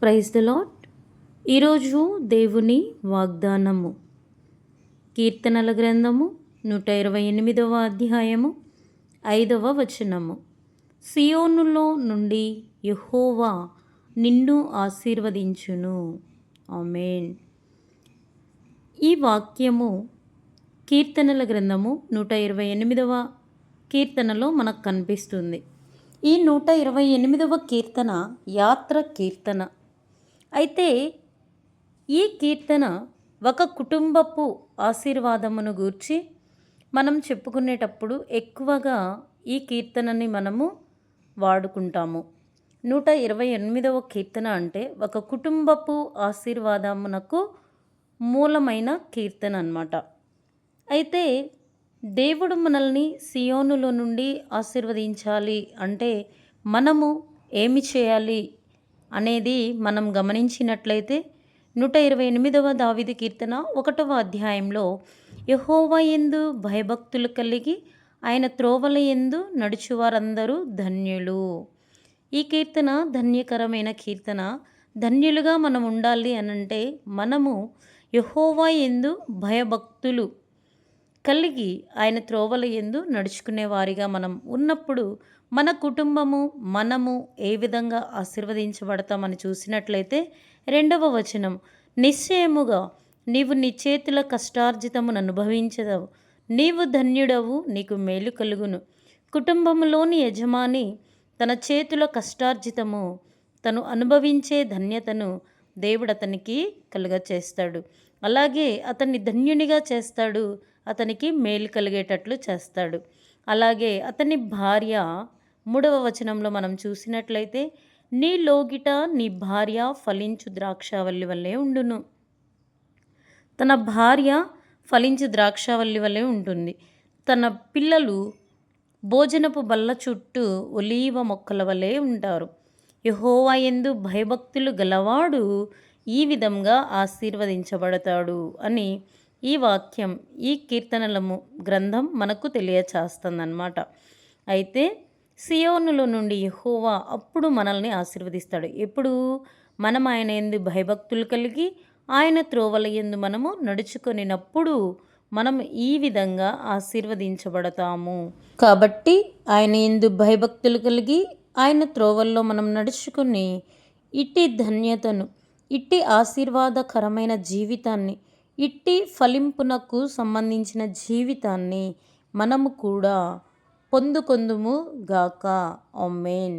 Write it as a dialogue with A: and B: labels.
A: Praise the lord. ఈరోజు దేవుని వాగ్దానము కీర్తనల గ్రంథము 128వ అధ్యాయము 5వ వచనము. సియోనులో నుండి యెహోవా నిన్ను ఆశీర్వదించును. ఆమేన్. ఈ వాక్యము కీర్తనల గ్రంథము 128వ కీర్తనలో మనకు కనిపిస్తుంది. ఈ 128వ కీర్తన యాత్ర కీర్తన. అయితే ఈ కీర్తన ఒక కుటుంబపు ఆశీర్వాదమును గూర్చి మనం చెప్పుకునేటప్పుడు ఎక్కువగా ఈ కీర్తనని మనము వాడుకుంటాము. 128వ కీర్తన అంటే ఒక కుటుంబపు ఆశీర్వాదమునకు మూలమైన కీర్తన అన్నమాట. అయితే దేవుడు మనల్ని సియోనులో నుండి ఆశీర్వదించాలి అంటే మనము ఏమి చేయాలి అనేది మనం గమనించినట్లయితే 128వ దావీదు కీర్తన 1వ అధ్యాయంలో యెహోవా యందు భయభక్తులు కలిగి ఆయన త్రోవల యందు నడుచువారందరూ ధన్యులు. ఈ కీర్తన ధన్యకరమైన కీర్తన. ధన్యులుగా మనం ఉండాలి అనంటే మనము యెహోవా యందు భయభక్తులు కలిగి ఆయన త్రోవల యందు నడుచుకునే వారిగా మనం ఉన్నప్పుడు మన కుటుంబము మనము ఏ విధంగా ఆశీర్వదించబడతామని చూసినట్లయితే 2వ వచనం, నిశ్చయముగా నీవు నీ చేతుల కష్టార్జితమును అనుభవించదవు, నీవు ధన్యుడవు, నీకు మేలు కలుగును. కుటుంబములోని యజమాని తన చేతుల కష్టార్జితము తను అనుభవించే ధన్యతను దేవుడు అతనికి కలుగచేస్తాడు. అలాగే అతన్ని ధన్యునిగా చేస్తాడు, అతనికి మేలు కలిగేటట్లు చేస్తాడు. అలాగే అతని భార్య 3వ వచనంలో మనం చూసినట్లయితే నీ లోగిట నీ భార్య ఫలించు ద్రాక్షావల్లి వల్లే ఉండును. తన భార్య ఫలించు ద్రాక్షావల్లి వల్లే ఉంటుంది. తన పిల్లలు భోజనపు బల్ల చుట్టూ ఒలీవ మొక్కల వలె ఉంటారు. యెహోవా యందు భయభక్తులు గలవాడు ఈ విధంగా ఆశీర్వదించబడతాడు అని ఈ వాక్యం, ఈ కీర్తనల గ్రంథం మనకు తెలియచేస్తుందన్నమాట. అయితే సియోనులో నుండి యెహోవా అప్పుడు మనల్ని ఆశీర్వదిస్తాడు. ఎప్పుడు? మనం ఆయన యందు భయభక్తులు కలిగి ఆయన త్రోవల యందు మనము నడుచుకొనినప్పుడు మనం ఈ విధంగా ఆశీర్వదించబడతాము. కాబట్టి ఆయన యందు భయభక్తులు కలిగి ఆయన త్రోవల్లో మనం నడుచుకుని ఇట్టి ధన్యతను, ఇట్టి ఆశీర్వాదకరమైన జీవితాన్ని, ఇట్టి ఫలింపునకు సంబంధించిన జీవితాన్ని మనము కూడా పొందుకొందుము గాక. ఆమేన్.